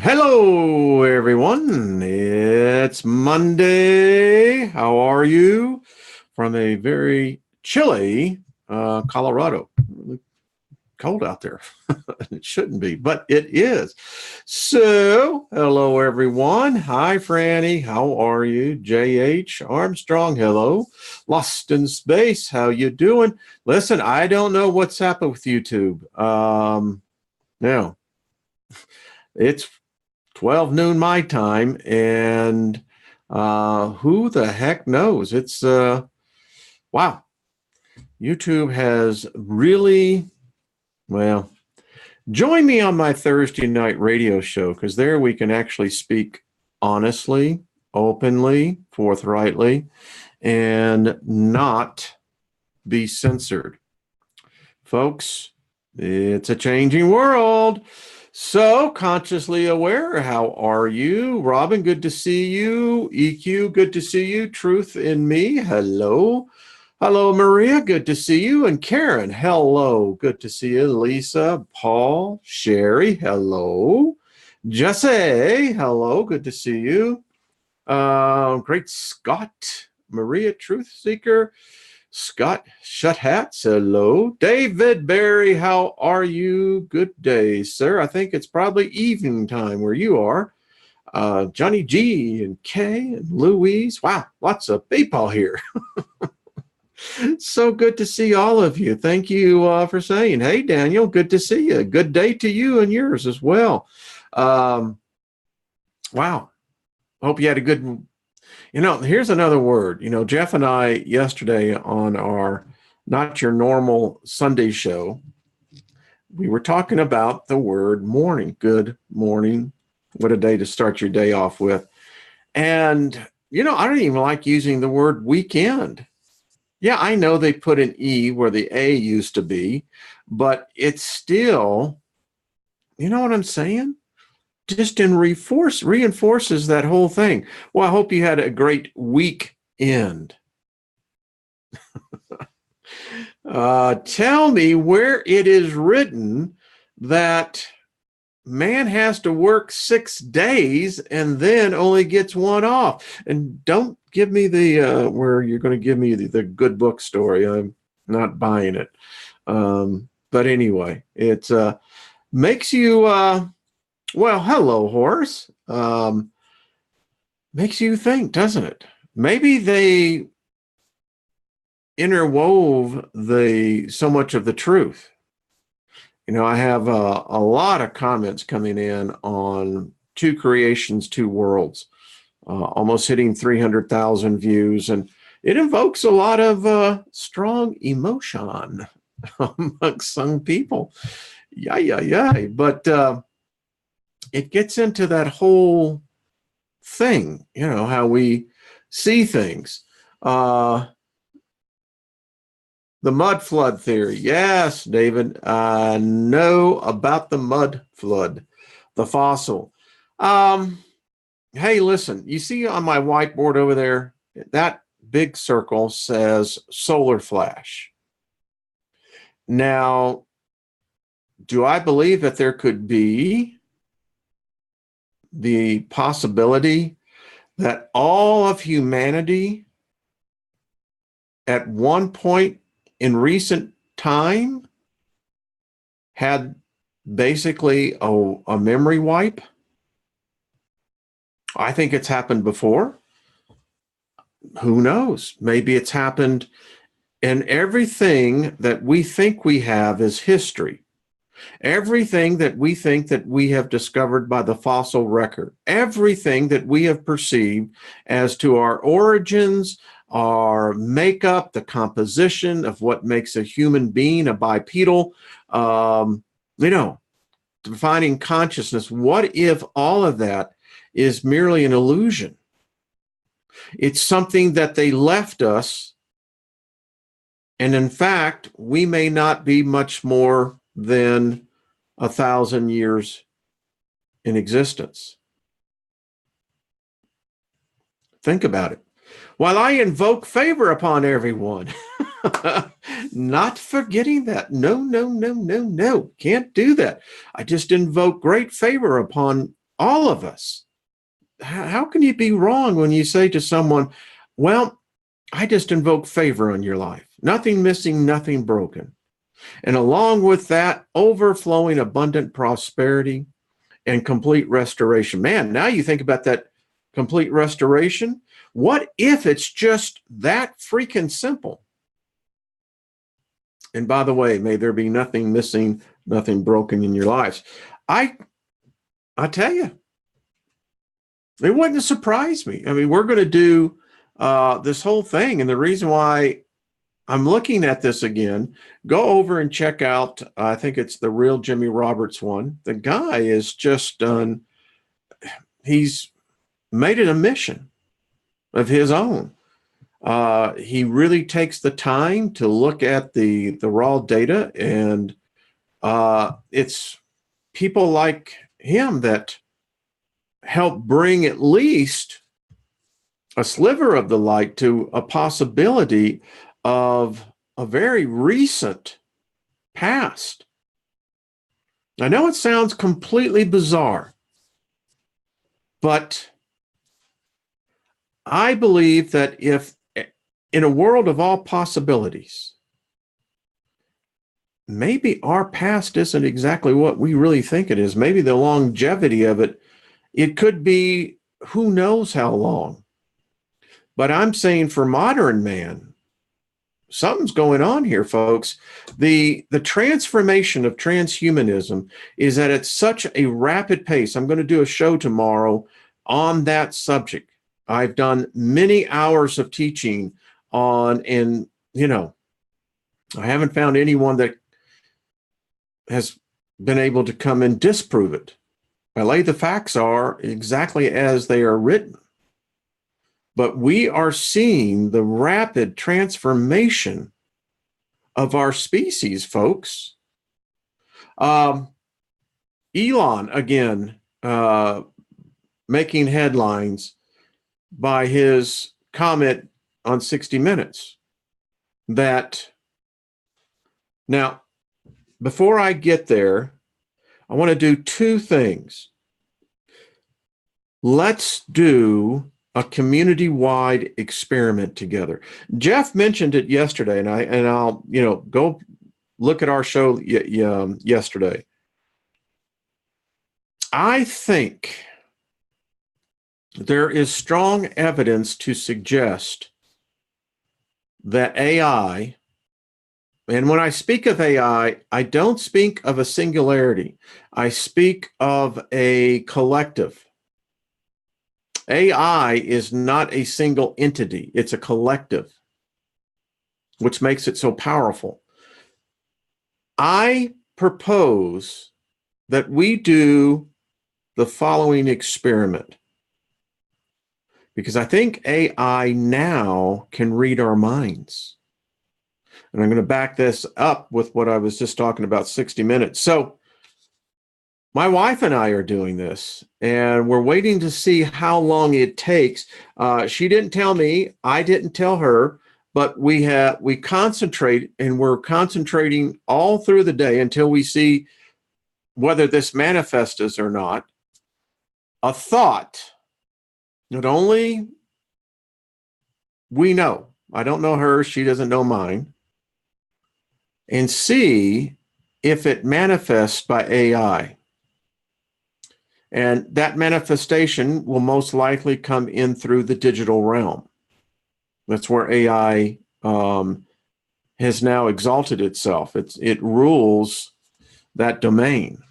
Hello, everyone. It's Monday. How are you? From a very chilly Colorado. Really cold out there. It shouldn't be, but it is. So, hello, everyone. Hi, Franny. How are you? J.H. Armstrong. Hello. Lost in Space. How you doing? Listen, I don't know what's happened with YouTube. Now, it's 12 noon my time, and who the heck knows? It's wow. YouTube has really, well, join me on my Thursday night radio show, because there we can actually speak honestly, openly, forthrightly, and not be censored. Folks, it's a changing world. So, consciously aware, how are you? Robin, good to see you. EQ, good to see you. Truth in me, hello. Hello, Maria, good to see you. And Karen, hello, good to see you. Lisa, Paul, Sherry, hello. Jesse, hello, good to see you. Great Scott, Maria, Truth Seeker. Scott Shuthats, hello. David Barry, how are you? Good day, sir. I think it's probably evening time where you are. Johnny G and Kay and Louise. Wow, lots of people here. So good to see all of you. Thank you for saying, hey, Daniel, good to see you. Good day to you and yours as well. Wow. Hope you had a good. Here's another word. Jeff and I yesterday on our Not Your Normal Sunday show, we were talking about the word morning. Good morning. What a day to start your day off with. And, I don't even like using the word weekend. Yeah, I know they put an E where the A used to be, but it's still, you know what I'm saying? Just reinforces that whole thing. Well, I hope you had a great weekend. Tell me where it is written that man has to work 6 days and then only gets one off. And don't give me the where you're going to give me the good book story. I'm not buying it. But anyway, it makes you well, hello, Horace. Makes you think, doesn't it? Maybe they interwove so much of the truth. I have a lot of comments coming in on Two Creations, Two Worlds, almost hitting 300,000 views, and it invokes a lot of strong emotion amongst some people. Yeah. But it gets into that whole thing, how we see things. The mud flood theory. Yes, David, I know about the mud flood, the fossil. Hey, listen, you see on my whiteboard over there, that big circle says solar flash. Now, do I believe that there could be the possibility that all of humanity at one point in recent time had basically a memory wipe? I think it's happened before. Who knows? Maybe it's happened, and everything that we think we have is history. Everything that we think that we have discovered by the fossil record, everything that we have perceived as to our origins, our makeup, the composition of what makes a human being, a bipedal, defining consciousness. What if all of that is merely an illusion? It's something that they left us, and in fact, we may not be much more than 1,000 years in existence. Think about it. While I invoke favor upon everyone, not forgetting that. No. Can't do that. I just invoke great favor upon all of us. How can you be wrong when you say to someone, well, I just invoke favor on your life. Nothing missing, nothing broken. And along with that, overflowing abundant prosperity and complete restoration. Man, now you think about that complete restoration. What if it's just that freaking simple? And by the way, may there be nothing missing, nothing broken in your lives. I tell you, it wouldn't surprise me. I mean, we're going to do this whole thing. And the reason why I'm looking at this again, go over and check out, I think it's the Real Jimmy Roberts one. The guy is just done, he's made it a mission of his own. He really takes the time to look at the raw data, and it's people like him that help bring at least a sliver of the light to a possibility of a very recent past. I know it sounds completely bizarre, but I believe that if in a world of all possibilities, maybe our past isn't exactly what we really think it is. Maybe the longevity of it, it could be who knows how long. But I'm saying for modern man, something's going on here, folks. The transformation of transhumanism is at such a rapid pace. I'm going to do a show tomorrow on that subject. I've done many hours of teaching on, and I haven't found anyone that has been able to come and disprove it. I lay the facts are exactly as they are written. But we are seeing the rapid transformation of our species, folks. Elon, again, making headlines by his comment on 60 Minutes. That now, before I get there, I want to do two things. Let's do a community-wide experiment together. Jeff mentioned it yesterday, and I'll go look at our show yesterday. I think there is strong evidence to suggest that AI, and when I speak of AI, I don't speak of a singularity. I speak of a collective. AI is not a single entity. It's a collective, which makes it so powerful. I propose that we do the following experiment, because I think AI now can read our minds. And I'm going to back this up with what I was just talking about 60 Minutes. So my wife and I are doing this, and we're waiting to see how long it takes. She didn't tell me, I didn't tell her, but we concentrate, and we're concentrating all through the day until we see whether this manifests or not. A thought that only we know. I don't know her, she doesn't know mine. And see if it manifests by AI. And that manifestation will most likely come in through the digital realm. That's where AI has now exalted itself. It rules that domain.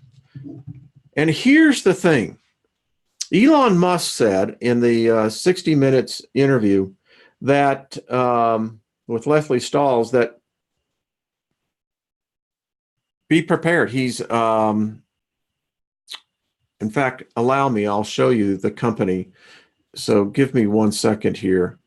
And here's the thing. Elon Musk said in the 60 Minutes interview that with Leslie Stalls that be prepared. He's in fact, allow me, I'll show you the company. So give me 1 second here.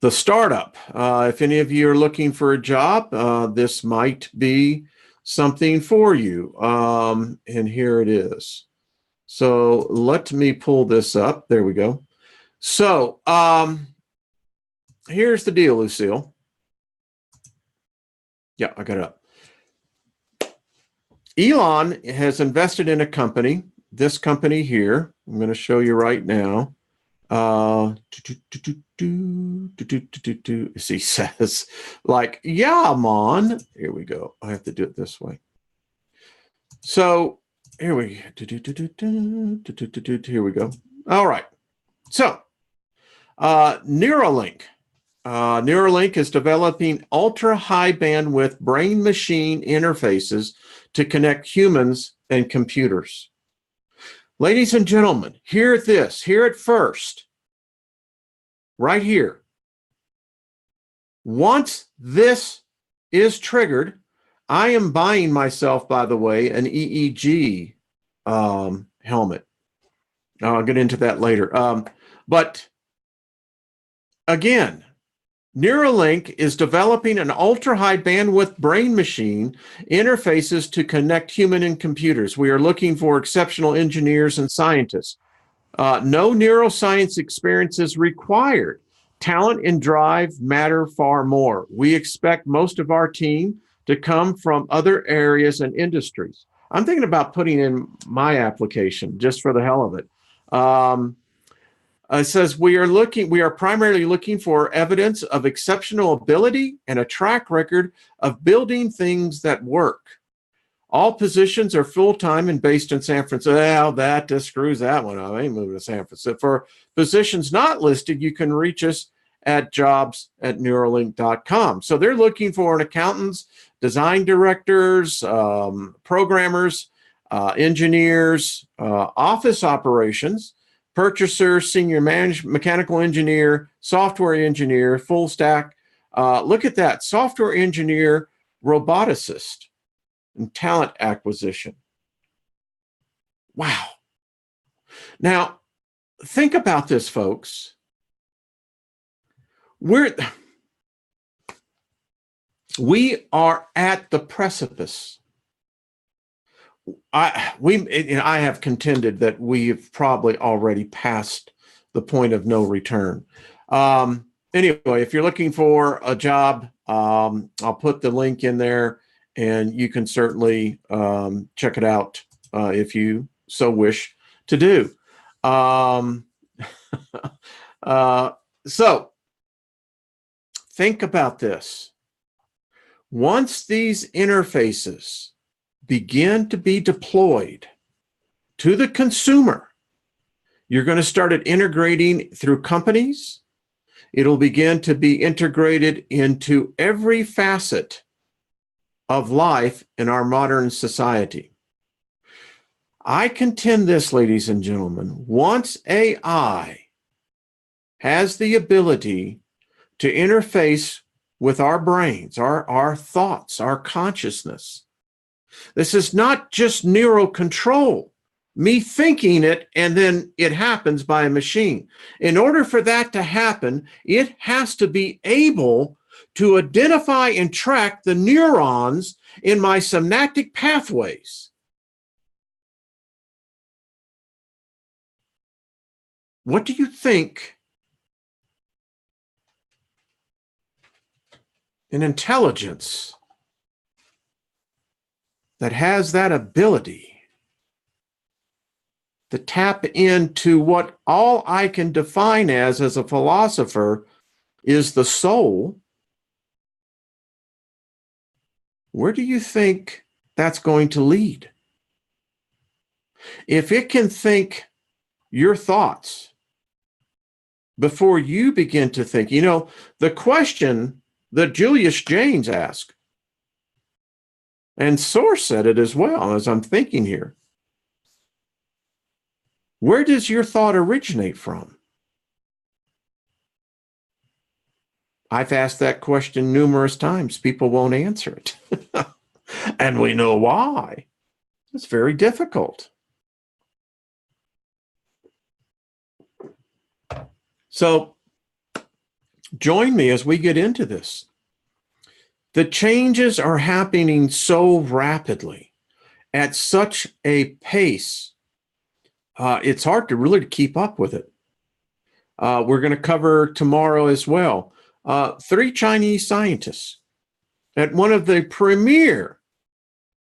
The startup, if any of you are looking for a job, this might be something for you. And here it is. So let me pull this up. There we go. So here's the deal, Lucille. Yeah, I got it up. Elon has invested in a company this company here, I'm going to show you right now. He says, like, yeah, man. Here we go. I have to do it this way. So here we go. All right. So Neuralink. Neuralink is developing ultra-high bandwidth brain-machine interfaces to connect humans and computers. Ladies and gentlemen, hear it first, right here. Once this is triggered, I am buying myself, by the way, an EEG helmet. I'll get into that later. But again, Neuralink is developing an ultra-high bandwidth brain machine interfaces to connect human and computers. We are looking for exceptional engineers and scientists. No neuroscience experience is required. Talent and drive matter far more. We expect most of our team to come from other areas and industries. I'm thinking about putting in my application just for the hell of it. It says we are primarily looking for evidence of exceptional ability and a track record of building things that work. All positions are full-time and based in San Francisco. Well, that just screws that one up. I ain't moving to San Francisco. For positions not listed, you can reach us at jobs@neuralink.com. So they're looking for an accountants, design directors, programmers, engineers, office operations, purchaser, senior mechanical engineer, software engineer, full stack. Look at that, software engineer, roboticist, and talent acquisition. Wow. Now, think about this, folks. We are at the precipice. I have contended that we've probably already passed the point of no return. Anyway, if you're looking for a job, I'll put the link in there, and you can certainly check it out if you so wish to do. So think about this. Once these interfaces begin to be deployed to the consumer, you're going to start it integrating through companies. It'll begin to be integrated into every facet of life in our modern society. I contend this, ladies and gentlemen, once AI has the ability to interface with our brains, our thoughts, our consciousness, this is not just neural control, me thinking it and then it happens by a machine. In order for that to happen, it has to be able to identify and track the neurons in my synaptic pathways. What do you think an intelligence that has that ability to tap into what all I can define as a philosopher is the soul, where do you think that's going to lead? If it can think your thoughts before you begin to think, you know, the question that Julius Jaynes asked, and Source said it as well as I'm thinking here, where does your thought originate from? I've asked that question numerous times. People won't answer it. And we know why. It's very difficult. So join me as we get into this. The changes are happening so rapidly at such a pace. It's hard to really keep up with it. We're going to cover tomorrow as well. 3 Chinese scientists at one of the premier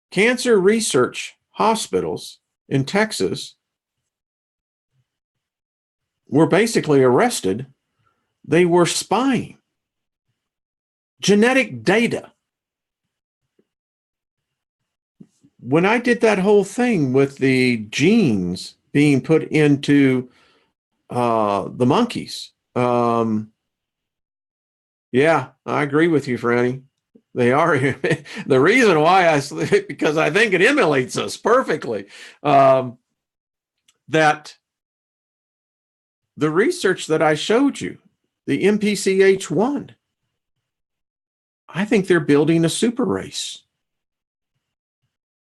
cancer research hospitals in Texas were basically arrested. They were spying. Genetic data. When I did that whole thing with the genes being put into the monkeys, yeah, I agree with you, Franny. They are. The reason why because I think it emulates us perfectly. That the research that I showed you, the MPCH1, I think they're building a super race.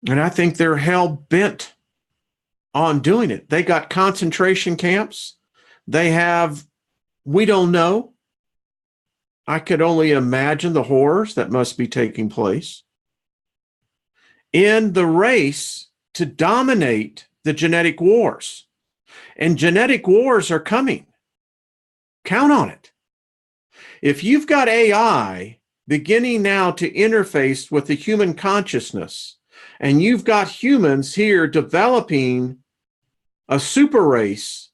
And I think they're hell bent on doing it. They got concentration camps. They have, we don't know. I could only imagine the horrors that must be taking place in the race to dominate the genetic wars. And genetic wars are coming. Count on it. If you've got AI beginning now to interface with the human consciousness, and you've got humans here developing a super race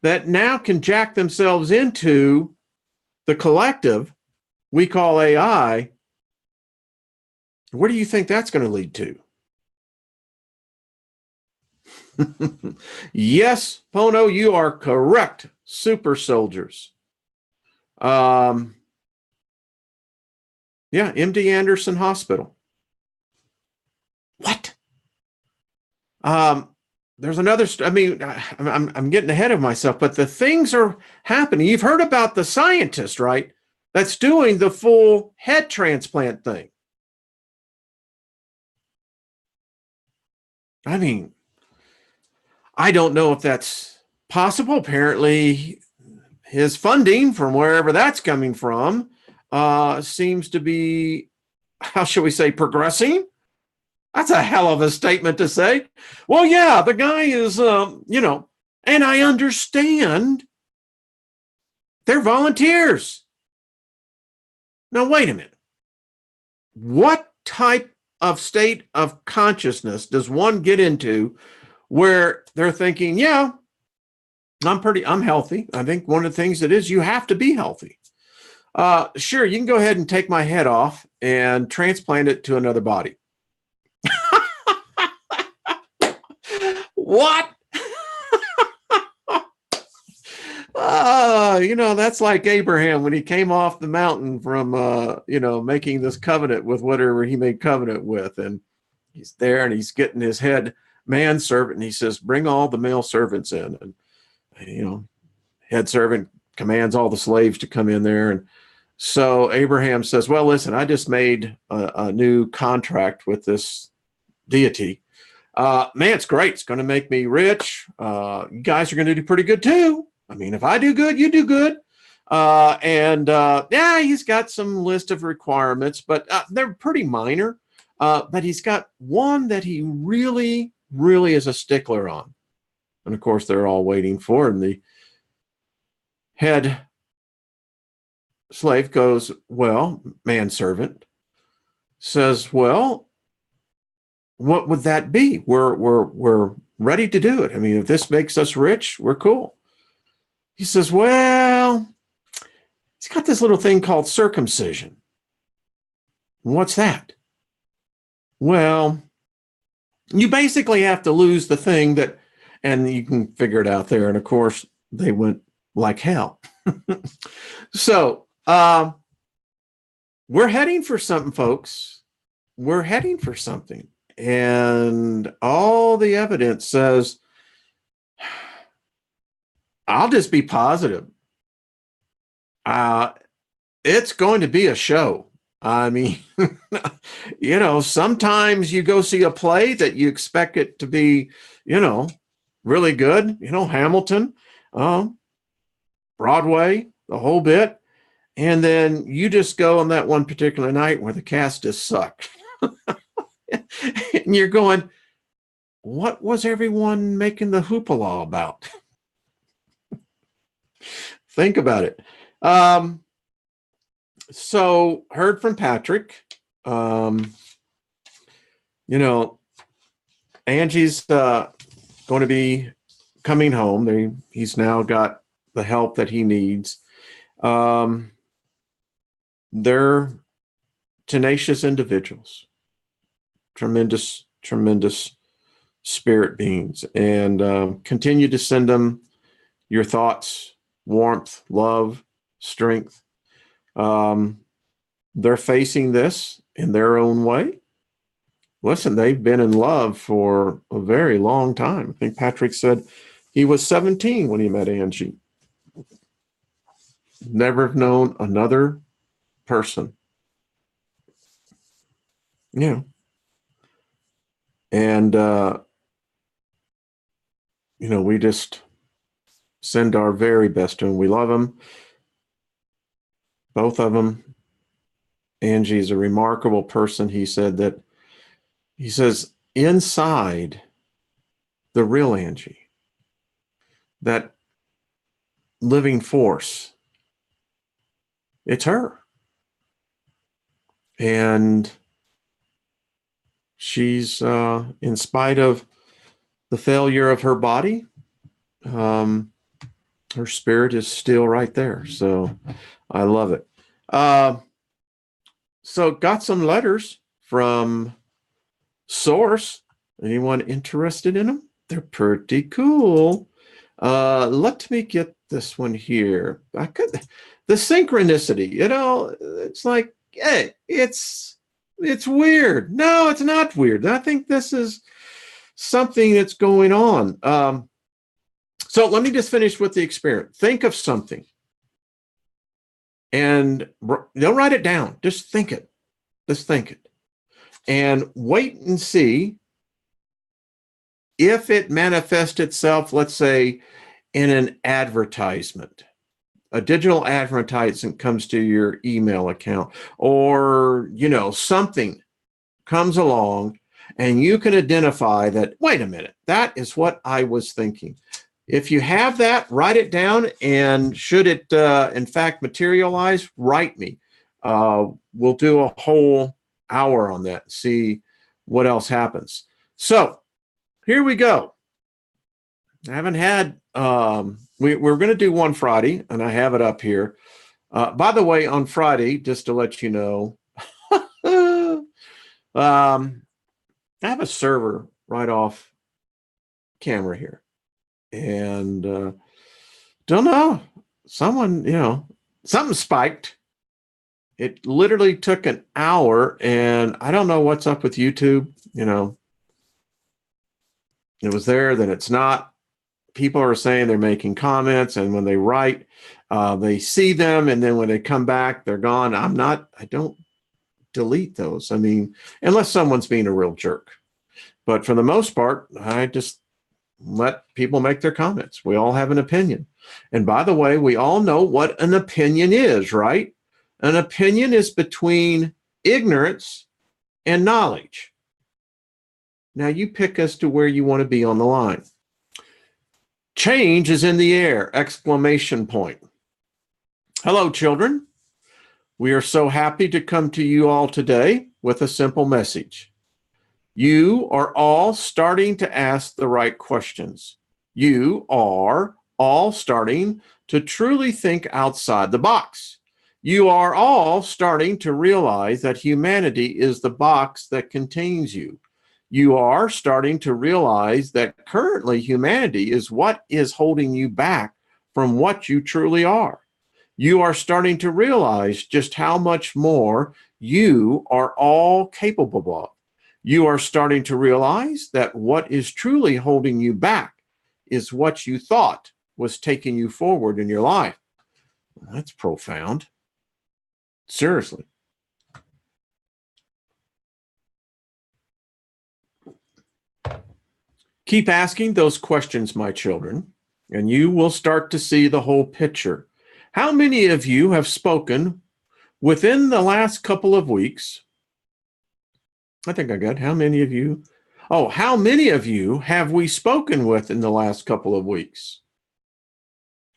that now can jack themselves into the collective we call AI, where do you think that's going to lead to? Yes, Pono, you are correct. Super soldiers. Yeah, MD Anderson Hospital. What? There's another. I'm getting ahead of myself, but the things are happening. You've heard about the scientist, right? That's doing the full head transplant thing. I mean, I don't know if that's possible. Apparently, his funding from wherever that's coming from seems to be, how shall we say, progressing. That's a hell of a statement to say. Well, yeah, the guy is, and I understand they're volunteers. Now, wait a minute. What type of state of consciousness does one get into where they're thinking, yeah, I'm healthy. I think one of the things that is, you have to be healthy. Sure, you can go ahead and take my head off and transplant it to another body. What? That's like Abraham when he came off the mountain from, making this covenant with whatever he made covenant with. And he's there and he's getting his head manservant. And he says, bring all the male servants in. And, head servant commands all the slaves to come in there. And so Abraham says, well, listen, I just made a new contract with this deity. Man, it's great. It's going to make me rich. You guys are going to do pretty good too. I mean, if I do good, you do good. Yeah, he's got some list of requirements, but they're pretty minor. But he's got one that he really, really is a stickler on. And of course, they're all waiting for him. The head slave goes, well, manservant says, well, what would that be? We're ready to do it. I mean, if this makes us rich, we're cool. He says, well, he's got this little thing called circumcision. What's that? Well, you basically have to lose the thing that, and you can figure it out there. And of course, they went like hell. So we're heading for something, folks. We're heading for something. And all the evidence says, I'll just be positive. It's going to be a show. I mean, sometimes you go see a play that you expect it to be, really good, Hamilton, Broadway, the whole bit. And then you just go on that one particular night where the cast just sucked. And you're going, what was everyone making the hoopla about? Think about it. So heard from Patrick. Angie's going to be coming home. He's now got the help that he needs. They're tenacious individuals, tremendous, tremendous spirit beings, and continue to send them your thoughts, warmth, love, strength. They're facing this in their own way. Listen, they've been in love for a very long time. I think Patrick said he was 17 when he met Angie. Never have known another person. Yeah. And, we just send our very best to them. We love them, both of them. Angie's a remarkable person. He says inside the real Angie, that living force, it's her. And she's, in spite of the failure of her body, her spirit is still right there. So I love it. So got some letters from Source. Anyone interested in them? They're pretty cool. Let me get this one here. The synchronicity, it's like, hey, it's weird. No, it's not weird. I think this is something that's going on. So let me just finish with the experiment. Think of something and don't write it down. Just think it. Just think it. And wait and see if it manifests itself, let's say, in an advertisement. A digital advertisement comes to your email account, or, something comes along and you can identify that, wait a minute, that is what I was thinking. If you have that, write it down, and should it, in fact, materialize, write me. We'll do a whole hour on that and see what else happens. So here we go. I haven't had, we're going to do one Friday, and I have it up here. By the way, on Friday, just to let you know, I have a server right off camera here. And don't know, someone, something spiked. It literally took an hour, and I don't know what's up with YouTube. It was there, then it's not. People are saying they're making comments, and when they write, they see them, and then when they come back, they're gone. I don't delete those. I mean, unless someone's being a real jerk. But for the most part, I just let people make their comments. We all have an opinion. And by the way, we all know what an opinion is, right? An opinion is between ignorance and knowledge. Now you pick as to where you want to be on the line. Change is in the air! Exclamation point. Hello, children. We are so happy to come to you all today with a simple message. You are all starting to ask the right questions. You are all starting to truly think outside the box. You are all starting to realize that humanity is the box that contains you. You are starting to realize that currently humanity is what is holding you back from what you truly are. You are starting to realize just how much more you are all capable of. You are starting to realize that what is truly holding you back is what you thought was taking you forward in your life. Well, that's profound. Seriously. Keep asking those questions, my children, and you will start to see the whole picture. How many of you have spoken within the last couple of weeks? I think I got how many of you? Oh, how many of you have we spoken with in the last couple of weeks?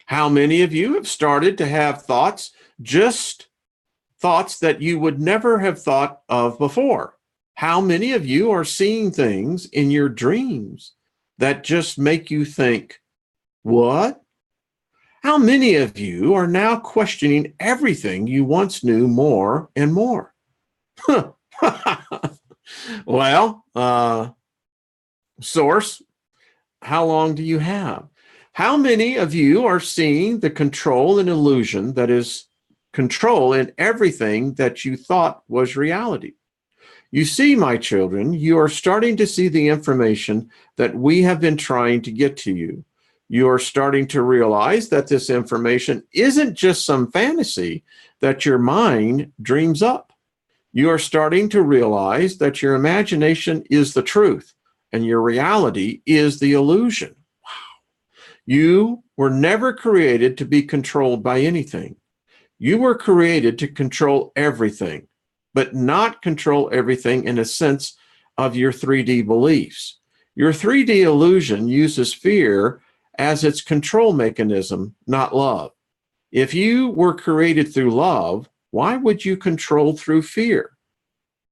How many of you have started to have thoughts, just thoughts that you would never have thought of before? How many of you are seeing things in your dreams that just make you think, what? How many of you are now questioning everything you once knew more and more? Well, source, how long do you have? How many of you are seeing the control and illusion that is control in everything that you thought was reality? You see, my children, you are starting to see the information that we have been trying to get to you. You are starting to realize that this information isn't just some fantasy that your mind dreams up. You are starting to realize that your imagination is the truth and your reality is the illusion. Wow. You were never created to be controlled by anything. You were created to control everything, but not control everything in a sense of your 3D beliefs. Your 3D illusion uses fear as its control mechanism, not love. If you were created through love, why would you control through fear?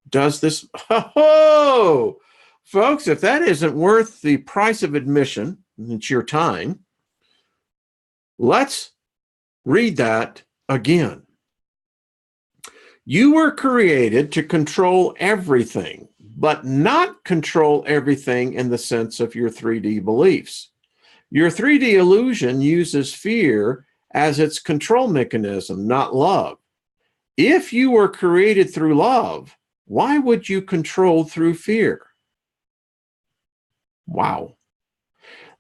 Does this, oh, folks, if that isn't worth the price of admission, it's your time, let's read that again. You were created to control everything, but not control everything in the sense of your 3D beliefs. Your 3D illusion uses fear as its control mechanism, not love. If you were created through love, why would you control through fear? Wow.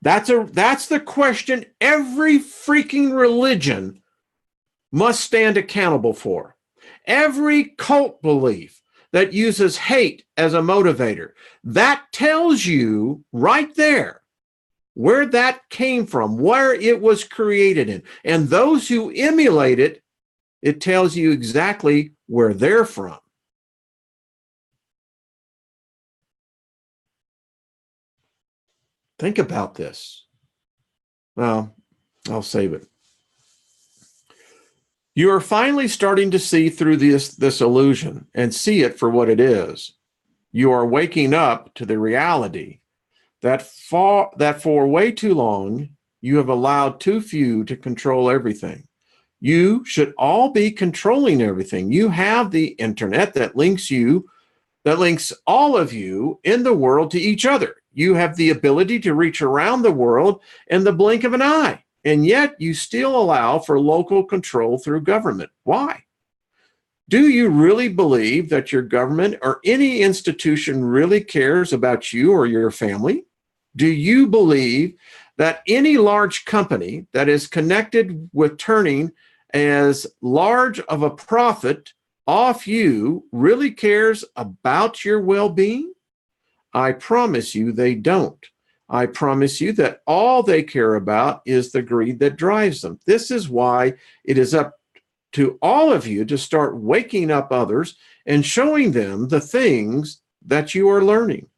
That's the question every freaking religion must stand accountable for. Every cult belief that uses hate as a motivator, that tells you right there where that came from, where it was created in. And those who emulate it, it tells you exactly where they're from. Think about this. Well, I'll save it. You are finally starting to see through this illusion and see it for what it is. You are waking up to the reality that for way too long, you have allowed too few to control everything. You should all be controlling everything. You have the internet that links all of you in the world to each other. You have the ability to reach around the world in the blink of an eye. And yet you still allow for local control through government. Why? Do you really believe that your government or any institution really cares about you or your family? Do you believe that any large company that is connected with turning as large of a profit off you really cares about your well-being? I promise you they don't. I promise you that all they care about is the greed that drives them. This is why it is up to all of you to start waking up others and showing them the things that you are learning.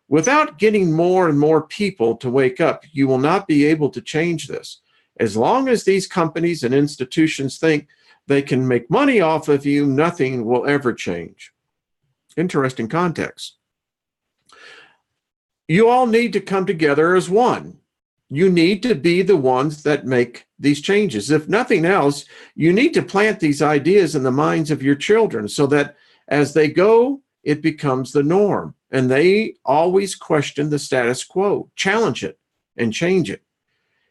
Without getting more and more people to wake up, you will not be able to change this. As long as these companies and institutions think they can make money off of you, nothing will ever change. Interesting context. You all need to come together as one. You need to be the ones that make these changes. If nothing else, you need to plant these ideas in the minds of your children so that as they go, it becomes the norm. And they always question the status quo, challenge it, and change it.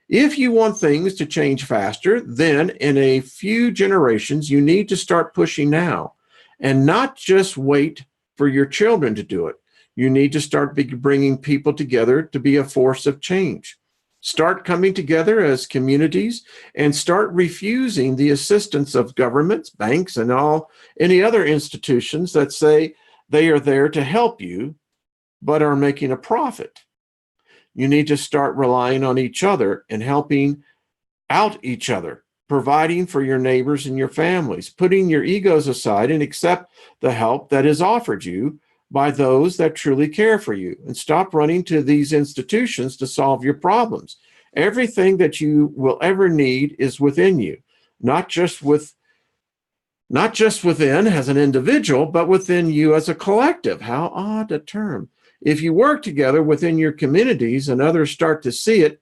If you want things to change faster, then in a few generations, you need to start pushing now and not just wait for your children to do it. You need to start bringing people together to be a force of change. Start coming together as communities and start refusing the assistance of governments, banks, and any other institutions that say they are there to help you, but are making a profit. You need to start relying on each other and helping out each other, providing for your neighbors and your families, putting your egos aside and accept the help that is offered you by those that truly care for you, and stop running to these institutions to solve your problems. Everything that you will ever need is within you, not just within as an individual, but within you as a collective. How odd a term. If you work together within your communities and others start to see it,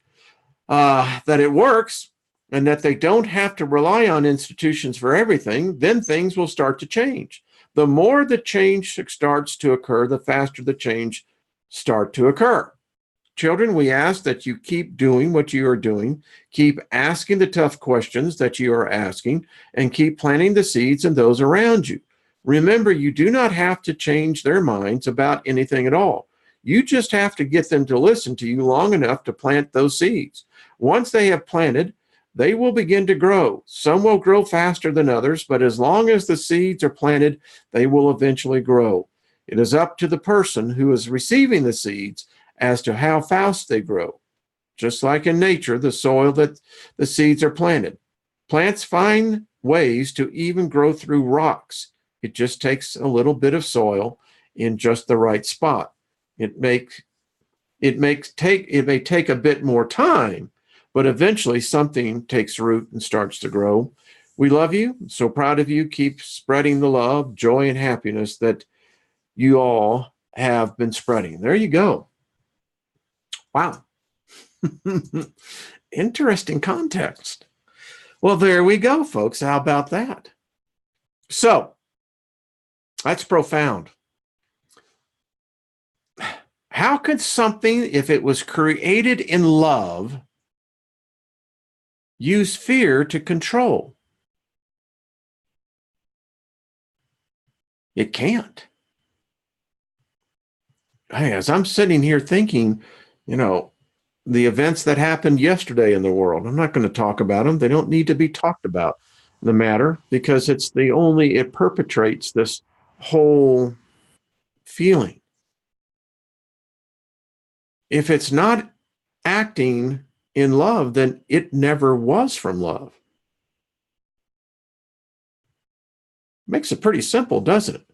that it works and that they don't have to rely on institutions for everything, then things will start to change. The more the change starts to occur, the faster the change start to occur. Children, we ask that you keep doing what you are doing, keep asking the tough questions that you are asking, and keep planting the seeds in those around you. Remember, you do not have to change their minds about anything at all. You just have to get them to listen to you long enough to plant those seeds. Once they have planted, they will begin to grow. Some will grow faster than others, but as long as the seeds are planted, they will eventually grow. It is up to the person who is receiving the seeds as to how fast they grow. Just like in nature, the soil that the seeds are planted. Plants find ways to even grow through rocks. It just takes a little bit of soil in just the right spot. It may take a bit more time, but eventually something takes root and starts to grow. We love you. So proud of you. Keep spreading the love, joy, and happiness that you all have been spreading. There you go. Wow. Interesting context. Well, there we go, folks. How about that? So that's profound. How could something, if it was created in love, use fear to control? It can't. Hey, as I'm sitting here thinking, the events that happened yesterday in the world, I'm not going to talk about them. They don't need to be talked about, the matter, because it perpetrates this whole feeling. If it's not acting in love, then it never was from love. Makes it pretty simple, doesn't it?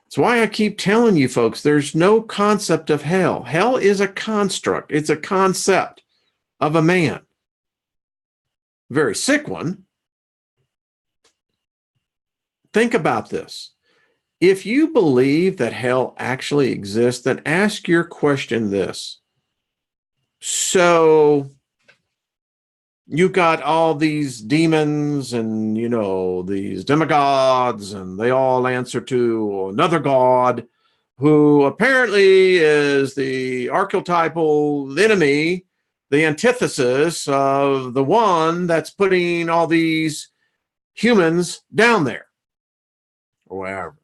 That's why I keep telling you folks, there's no concept of hell. Hell is a construct. It's a concept of a man. Very sick one. Think about this. If you believe that hell actually exists, then ask your question this. So you got all these demons and, these demigods, and they all answer to another god who apparently is the archetypal enemy, the antithesis of the one that's putting all these humans down there or wherever.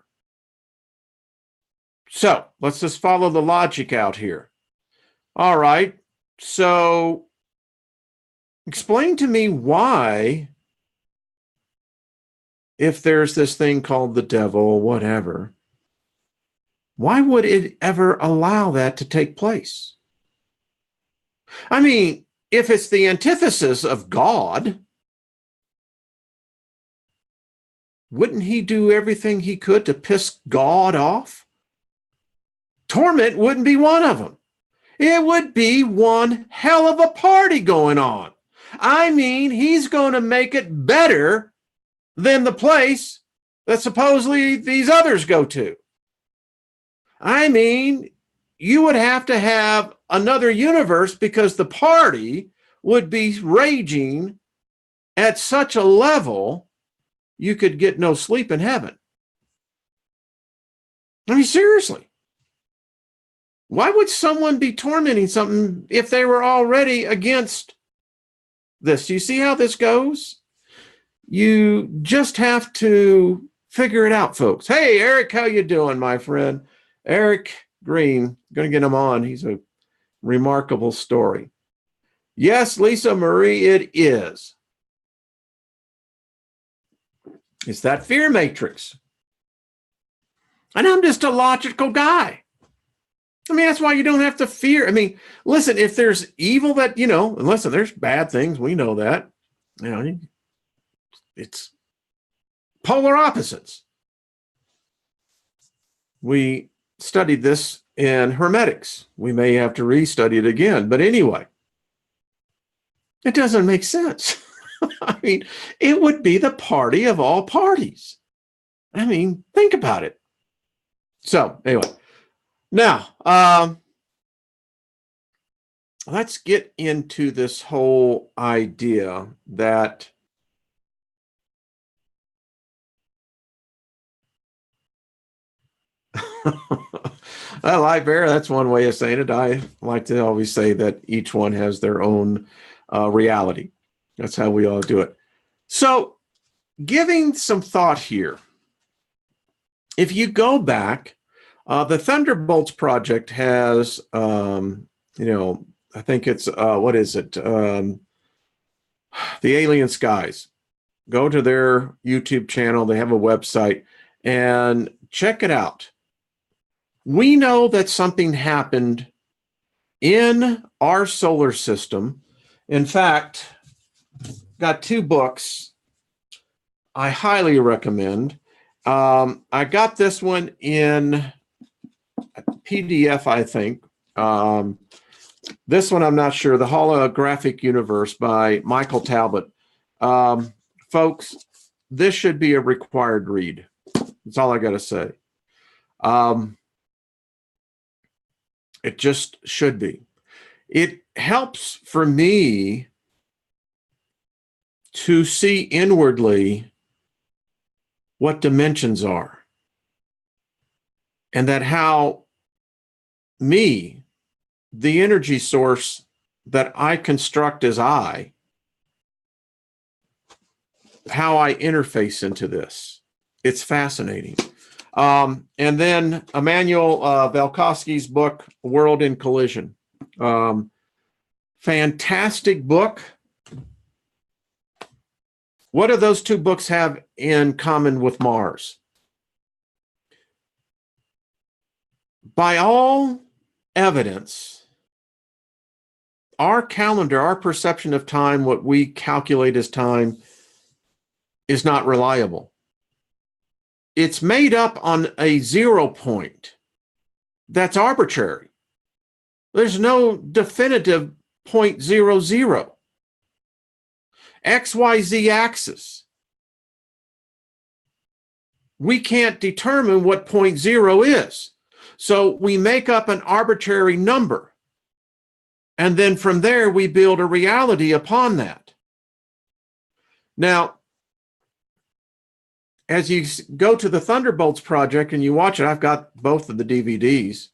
So let's just follow the logic out here. All right. So explain to me why, if there's this thing called the devil, whatever, why would it ever allow that to take place? I mean, if it's the antithesis of God, wouldn't he do everything he could to piss God off? Torment wouldn't be one of them. It would be one hell of a party going on. I mean, he's going to make it better than the place that supposedly these others go to. I mean, you would have to have another universe because the party would be raging at such a level you could get no sleep in heaven. I mean, seriously. Why would someone be tormenting something if they were already against this? Do you see how this goes? You just have to figure it out, folks. Hey, Eric, how you doing, my friend? Eric Green, going to get him on. He's a remarkable story. Yes, Lisa Marie, it is. It's that fear matrix. And I'm just a logical guy. I mean, that's why you don't have to fear. I mean, listen, if there's evil that, listen, there's bad things. We know that. It's polar opposites. We studied this in hermetics. We may have to restudy it again. But anyway, it doesn't make sense. I mean, it would be the party of all parties. I mean, think about it. So anyway, Now, let's get into this whole idea that well, I bear, that's one way of saying it. I like to always say that each one has their own reality. That's how we all do it. So, giving some thought here, if you go back, the Thunderbolts Project has, I think it's, what is it? The Alien Skies. Go to their YouTube channel. They have a website and check it out. We know that something happened in our solar system. In fact, got two books I highly recommend. I got this one in PDF, I think. This one, I'm not sure. The Holographic Universe by Michael Talbot. Folks, this should be a required read. That's all I got to say. It just should be. It helps for me to see inwardly what dimensions are, and that how me, the energy source that I construct as how I interface into this. It's fascinating. And then Immanuel Valkowski's book, World in Collision. Fantastic book. What do those two books have in common with Mars? By all evidence, our calendar, our perception of time, what we calculate as time, is not reliable. It's made up on a 0 point that's arbitrary. There's no definitive 0.00. XYZ axis. We can't determine what 0.0 is. So we make up an arbitrary number. And then from there, we build a reality upon that. Now, as you go to the Thunderbolts Project and you watch it, I've got both of the DVDs.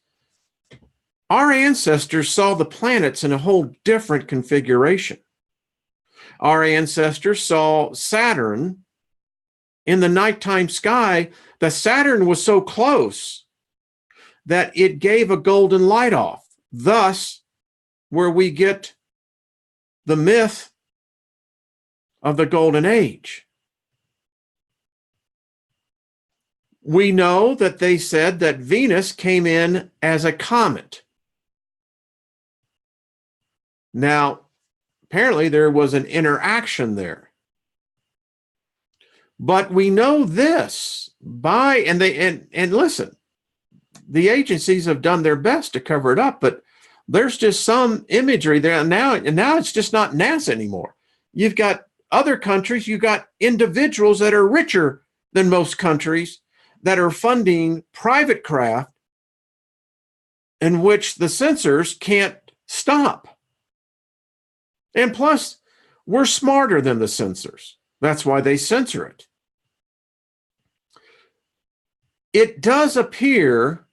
Our ancestors saw the planets in a whole different configuration. Our ancestors saw Saturn in the nighttime sky. The Saturn was so close that it gave a golden light off. Thus, where we get the myth of the Golden Age. We know that they said that Venus came in as a comet. Now, apparently there was an interaction there. But we know this by, and listen, the agencies have done their best to cover it up, but there's just some imagery there now, and now it's just not NASA anymore. You've got other countries, you've got individuals that are richer than most countries that are funding private craft in which the censors can't stop. And plus, we're smarter than the censors. That's why they censor it. It does appear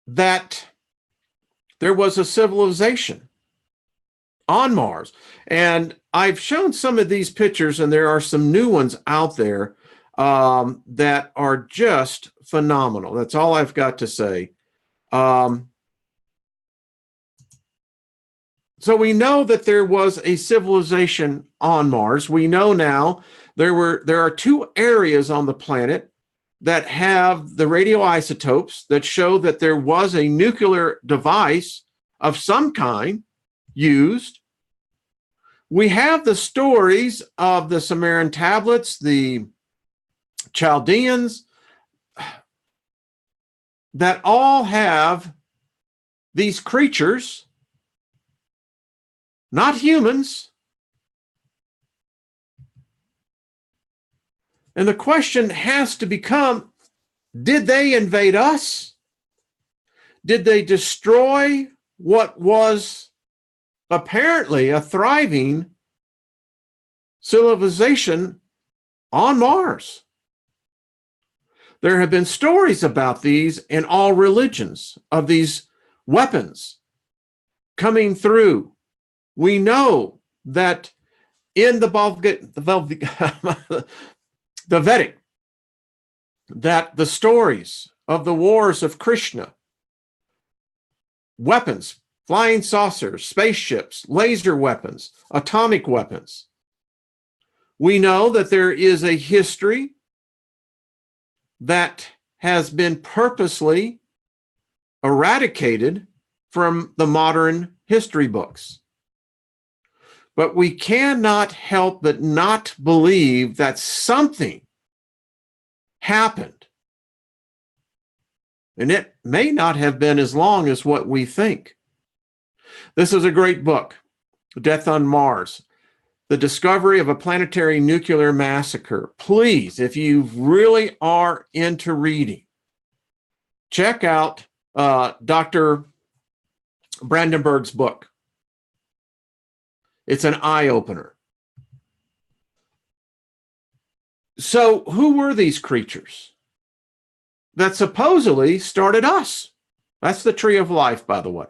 that there was a civilization on Mars. And I've shown some of these pictures, and there are some new ones out there that are just phenomenal. That's all I've got to say. So we know that there was a civilization on Mars. We know now there are two areas on the planet that have the radioisotopes that show that there was a nuclear device of some kind used. We have the stories of the Sumerian tablets, the Chaldeans, that all have these creatures, not humans. And the question has to become, Did they invade us? Did they destroy what was apparently a thriving civilization on Mars? There have been stories about these in all religions, of these weapons coming through. We know that in the Vedic, that the stories of the wars of Krishna, weapons, flying saucers, spaceships, laser weapons, atomic weapons. We know that there is a history that has been purposely eradicated from the modern history books. But we cannot help but not believe that something happened. And it may not have been as long as what we think. This is a great book, Death on Mars, The Discovery of a Planetary Nuclear Massacre. Please, if you really are into reading, check out Dr. Brandenburg's book. It's an eye-opener. So who were these creatures that supposedly started us? That's the tree of life, by the way.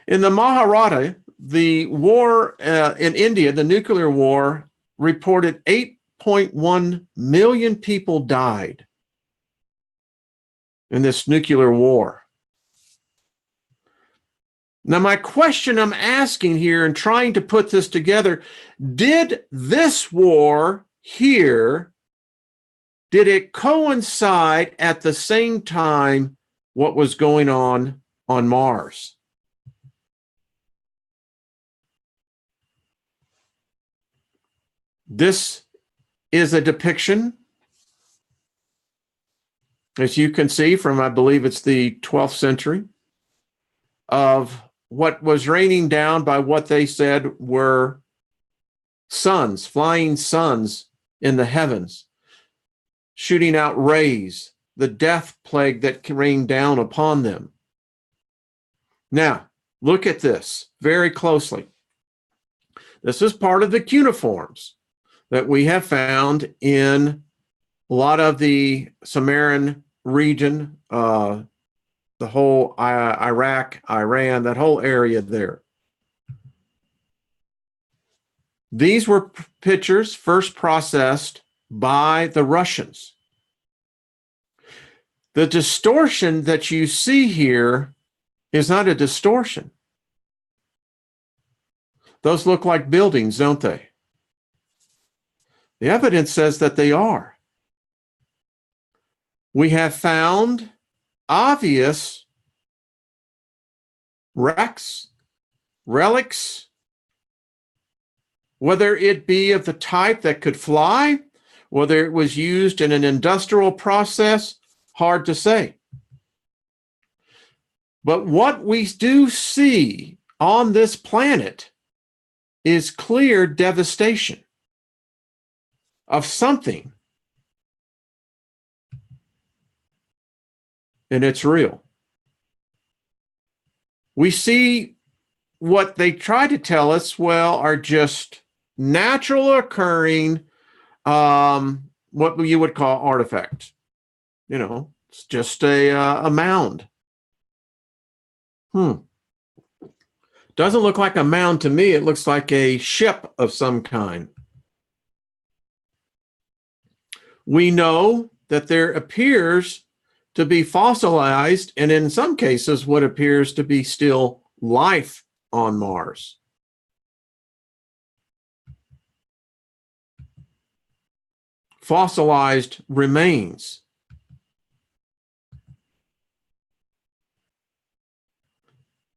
In the Mahabharata, the war in India, the nuclear war, reported 8.1 million people died in this nuclear war. Now, my question I'm asking here and trying to put this together, did this war here, did it coincide at the same time what was going on Mars? This is a depiction, as you can see from, I believe it's the 12th century, of what was raining down by what they said were suns, flying suns in the heavens, shooting out rays, the death plague that rained down upon them. Now, look at this very closely. This is part of the cuneiforms that we have found in a lot of the Sumerian region, the whole Iraq, Iran, that whole area there. These were pictures first processed by the Russians. The distortion that you see here is not a distortion. Those look like buildings, don't they? The evidence says that they are. We have found obvious wrecks, relics, whether it be of the type that could fly, whether it was used in an industrial process, hard to say. But what we do see on this planet is clear devastation of something. And it's real. We see what they try to tell us, well, are just natural occurring, what you would call artifacts. You know, it's just a mound. Doesn't look like a mound to me. It looks like a ship of some kind. We know that there appears to be fossilized, and in some cases, what appears to be still life on Mars. Fossilized remains.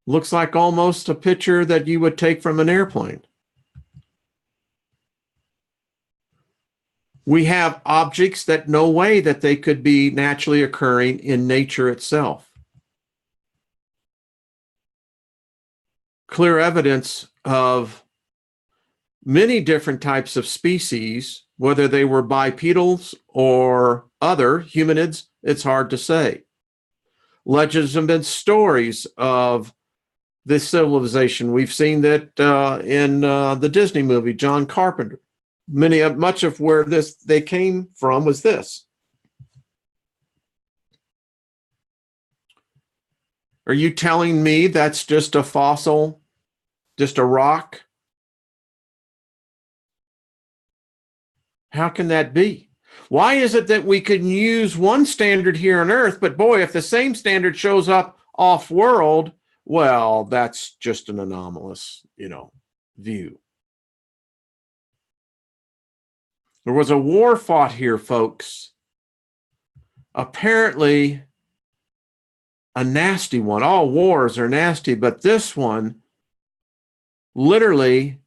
Looks like almost a picture that you would take from an airplane. We have objects that no way that they could be naturally occurring in nature itself. Clear evidence of many different types of species, whether they were bipedals or other humanids, it's hard to say. Legends have been stories of this civilization. We've seen that in the Disney movie, John Carpenter. Much of where they came from was this. Are you telling me that's just a fossil, just a rock? How can that be? Why is it that we can use one standard here on Earth, but boy, if the same standard shows up off-world, well, that's just an anomalous, view. There was a war fought here, folks. Apparently, a nasty one. All wars are nasty, but this one, literally,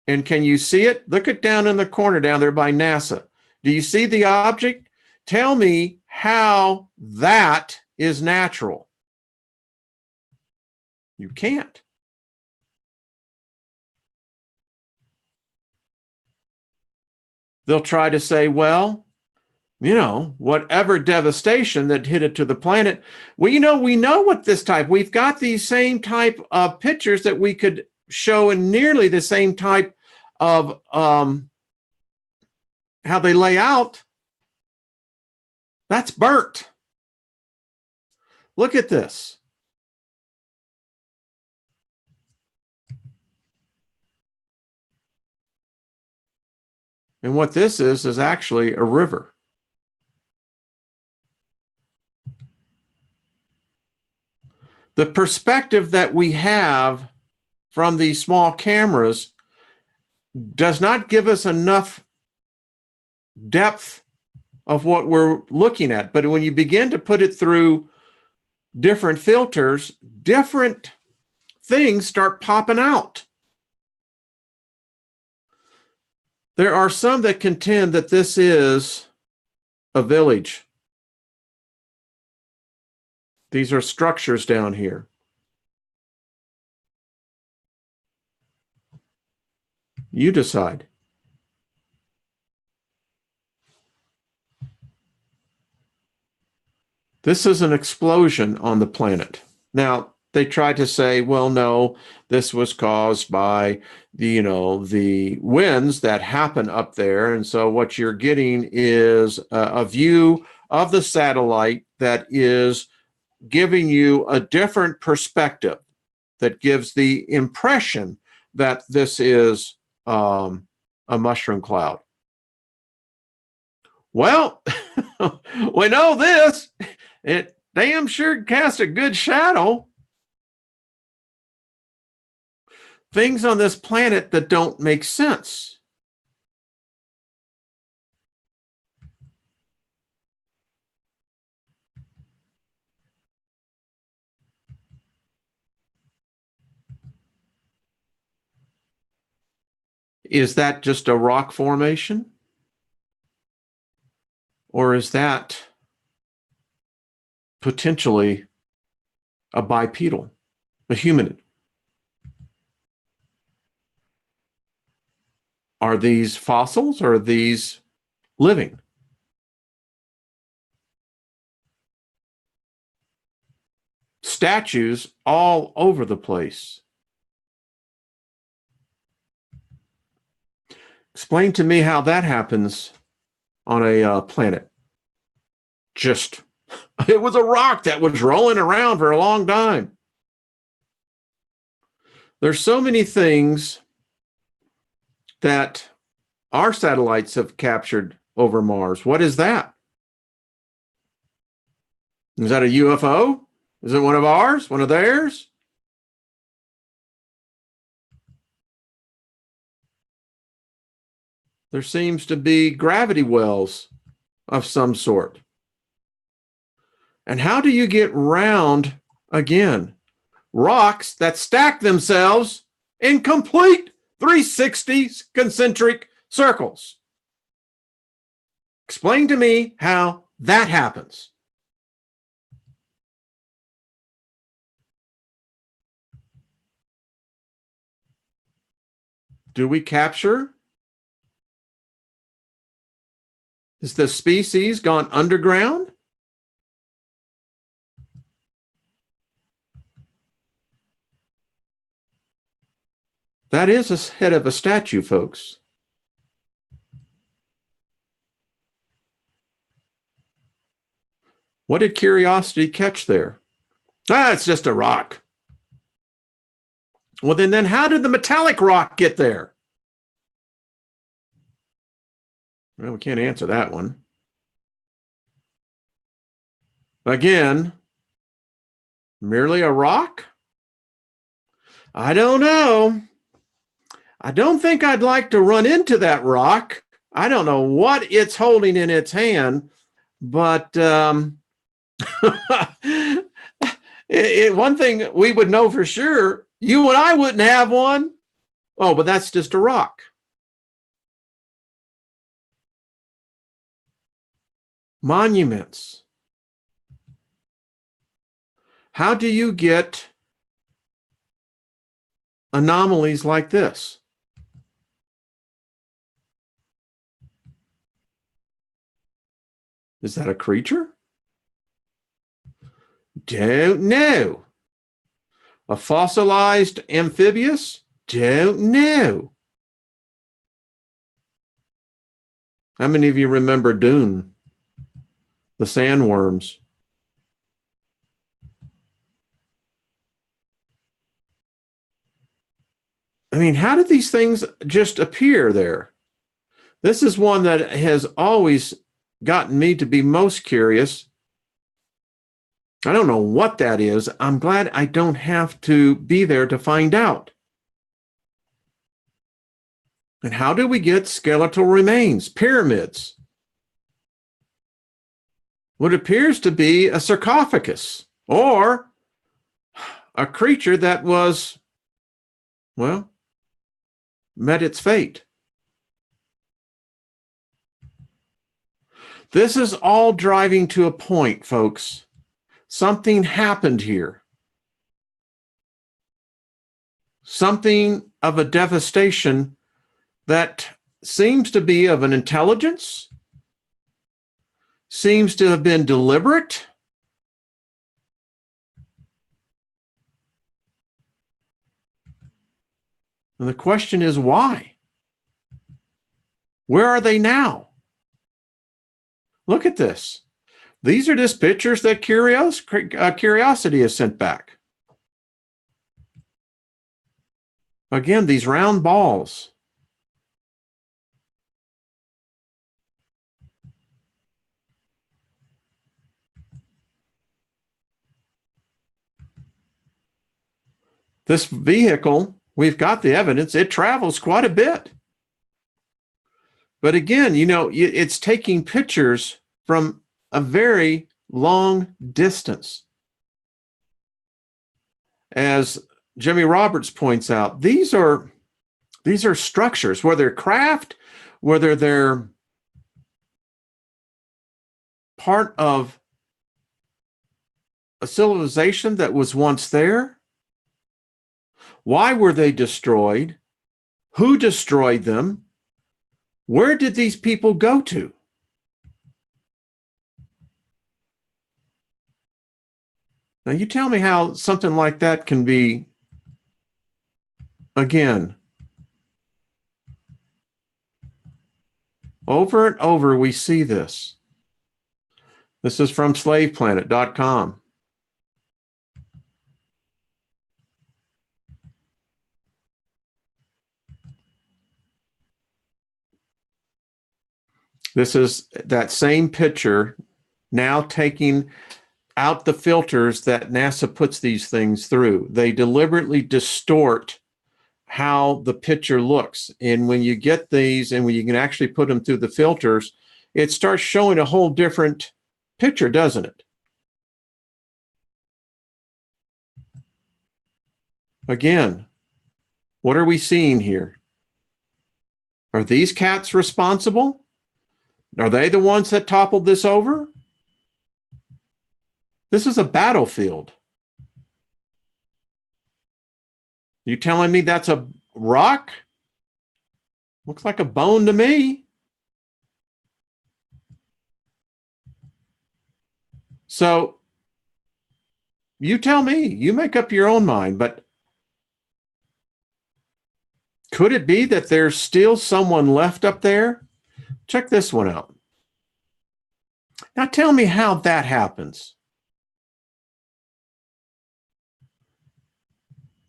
and can you see it? Look it down in the corner down there by NASA. Do you see the object? Tell me how that is natural. You can't. They'll try to say, well, whatever devastation that hit it to the planet. Well, we know what this type, we've got these same type of pictures that we could show in nearly the same type of how they lay out. That's burnt. Look at this. And what this is actually a river. The perspective that we have from these small cameras does not give us enough depth of what we're looking at. But when you begin to put it through different filters, different things start popping out. There are some that contend that this is a village. These are structures down here. You decide. This is an explosion on the planet. Now, they tried to say, well, no, this was caused by the winds that happen up there. And so what you're getting is a view of the satellite that is giving you a different perspective that gives the impression that this is a mushroom cloud. Well, we know this. It damn sure casts a good shadow. Things on this planet that don't make sense. Is that just a rock formation? Or is that potentially a bipedal, a humanid? Are these fossils or are these living? Statues all over the place. Explain to me how that happens on a planet. It was a rock that was rolling around for a long time. There's so many things that our satellites have captured over Mars. What is that? Is that a UFO? Is it one of ours? One of theirs? There seems to be gravity wells of some sort. And how do you get round, again, rocks that stack themselves in complete 360 concentric circles? Explain to me how that happens. Do we capture? Is the species gone underground? That is a head of a statue, folks. What did curiosity catch there? Ah, it's just a rock. Well, then how did the metallic rock get there? Well, we can't answer that one. Again, merely a rock? I don't know. I don't think I'd like to run into that rock. I don't know what it's holding in its hand, but one thing we would know for sure, you and I wouldn't have one. Oh, but that's just a rock. Monuments. How do you get anomalies like this? Is that a creature? Don't know. A fossilized amphibious? Don't know. How many of you remember Dune? The sandworms. I mean, how did these things just appear there? This is one that has always gotten me to be most curious. I don't know what that is. I'm glad I don't have to be there to find out. And how do we get skeletal remains, pyramids? What appears to be a sarcophagus or a creature that was, well, met its fate. This is all driving to a point, folks. Something happened here. Something of a devastation that seems to be of an intelligence, seems to have been deliberate. And the question is, why? Where are they now? Look at this. These are just pictures that Curiosity has sent back. Again, these round balls. This vehicle, we've got the evidence, it travels quite a bit. But again, you know, it's taking pictures from a very long distance. As Jimmy Roberts points out, these are structures, whether craft, whether they're part of a civilization that was once there. Why were they destroyed? Who destroyed them? Where did these people go to? Now, you tell me how something like that can be, again, over and over we see this. This is from slaveplanet.com. This is that same picture now taking out the filters that NASA puts these things through. They deliberately distort how the picture looks. And when you get these and when you can actually put them through the filters, it starts showing a whole different picture, doesn't it? Again, what are we seeing here? Are these cats responsible? Are they the ones that toppled this over? This is a battlefield. You telling me that's a rock? Looks like a bone to me. So you tell me, you make up your own mind, but could it be that there's still someone left up there? Check this one out. Now tell me how that happens.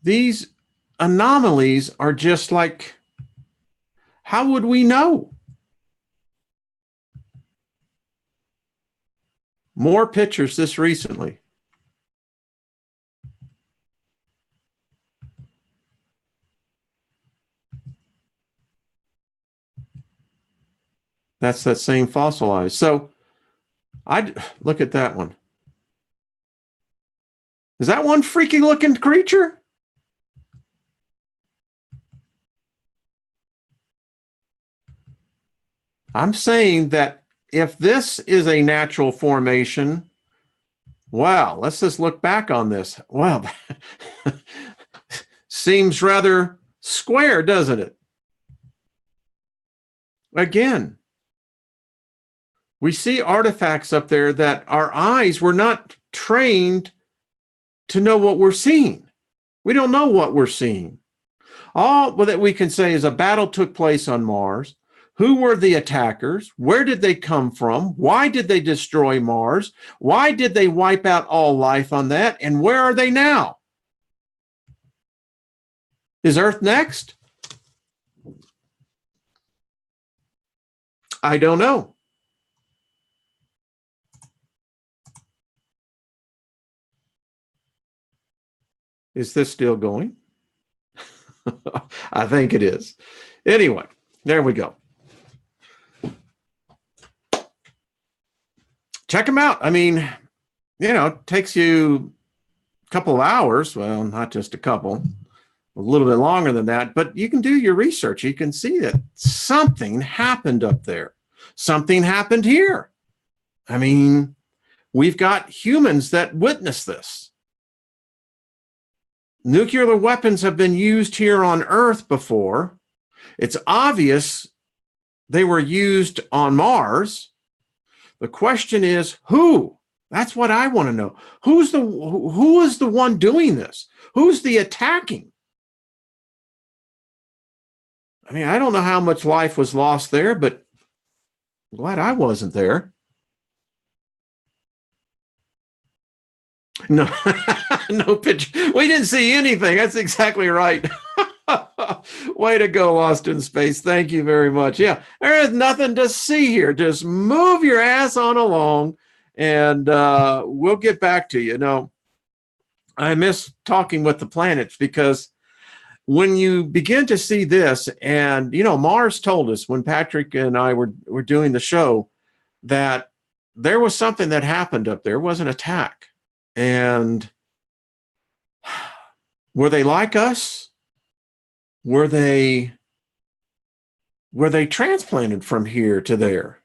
These anomalies are just like, how would we know? More pictures this recently. That's that same fossilized. So I'd look at that one. Is that one freaky looking creature? I'm saying that if this is a natural formation, wow, let's just look back on this. Wow, seems rather square, doesn't it? Again, we see artifacts up there that our eyes were not trained to know what we're seeing. We don't know what we're seeing. All that we can say is a battle took place on Mars. Who were the attackers? Where did they come from? Why did they destroy Mars? Why did they wipe out all life on that? And where are they now? Is Earth next? I don't know. Is this still going? I think it is. Anyway, there we go. Check them out. I mean, it takes you a couple of hours. Well, not just a couple, a little bit longer than that, but you can do your research. You can see that something happened up there. Something happened here. I mean, we've got humans that witness this. Nuclear weapons have been used here on Earth before. It's obvious they were used on Mars. The question is who? That's what I want to know. Who is the one doing this? Who's the attacking? I mean, I don't know how much life was lost there, but I'm glad I wasn't there. No, no picture. We didn't see anything. That's exactly right. Way to go, Lost in Space. Thank you very much. Yeah, there is nothing to see here. Just move your ass on along, and we'll get back to you. No, I miss talking with the planets because when you begin to see this, and Mars told us when Patrick and I were doing the show that there was something that happened up there. It was an attack. And were they like us? Were they transplanted from here to there?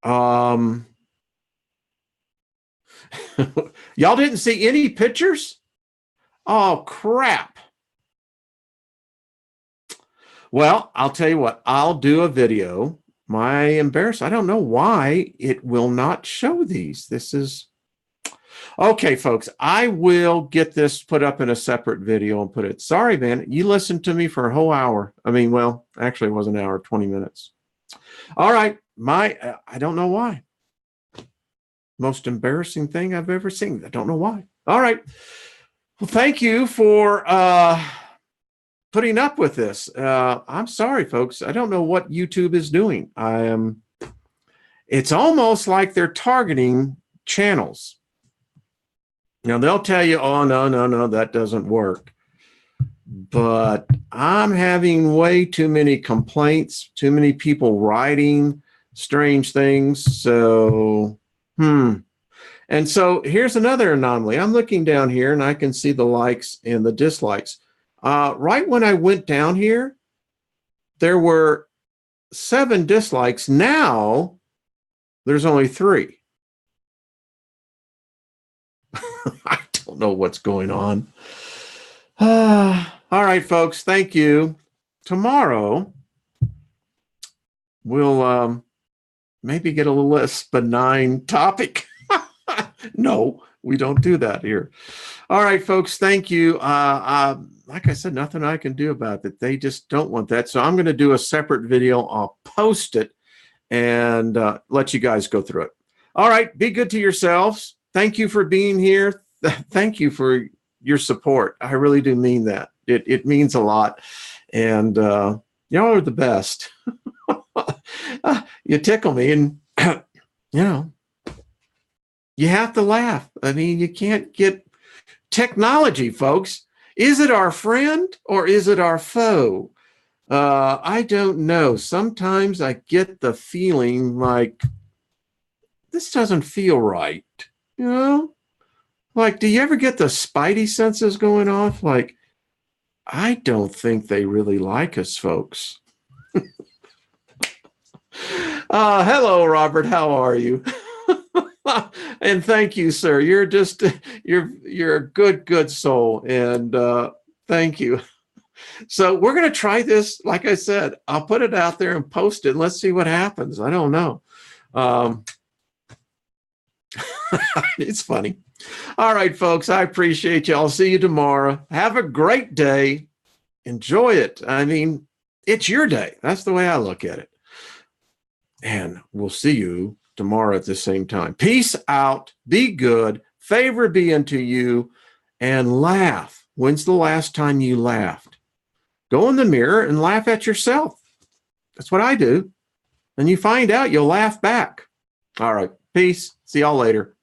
Y'all didn't see any pictures? Oh, crap. Well, I'll tell you what, I'll do a video. My embarrassment, I don't know why it will not show these. This is okay, folks, I will get this put up in a separate video and put it. Sorry, man, you listened to me for a whole hour. I mean, well, actually, it was an hour, 20 minutes. All right, I don't know why. Most embarrassing thing I've ever seen. I don't know why. All right. Well, thank you for putting up with this. I'm sorry, folks. I don't know what YouTube is doing. It's almost like they're targeting channels. Now, they'll tell you, oh, no, that doesn't work. But I'm having way too many complaints, too many people writing strange things. So, And so here's another anomaly. I'm looking down here, and I can see the likes and the dislikes. Right when I went down here, there were 7 dislikes. Now, there's only 3. I don't know what's going on. All right, folks, thank you. Tomorrow, we'll maybe get a little less benign topic. No, we don't do that here. All right, folks, thank you. Like I said, nothing I can do about it. They just don't want that. So I'm going to do a separate video. I'll post it and let you guys go through it. All right, be good to yourselves. Thank you for being here. Thank you for your support. I really do mean that. It means a lot. And y'all are the best. You tickle me, and you know, you have to laugh. I mean, you can't get technology, folks. Is it our friend or is it our foe? I don't know. Sometimes I get the feeling like this doesn't feel right. You know, like, do you ever get the spidey senses going off? Like, I don't think they really like us, folks. Hello, Robert. How are you? And thank you, sir. You're just you're a good soul, and thank you. So we're going to try this. Like I said, I'll put it out there and post it, and let's see what happens. I don't know. It's funny. All right, folks, I appreciate you. I'll see you tomorrow. Have a great day. Enjoy it. I mean, it's your day. That's the way I look at it. And we'll see you tomorrow at the same time. Peace out. Be good. Favor be unto you. And laugh. When's the last time you laughed? Go in the mirror and laugh at yourself. That's what I do. And you find out, you'll laugh back. All right. Peace. See y'all later.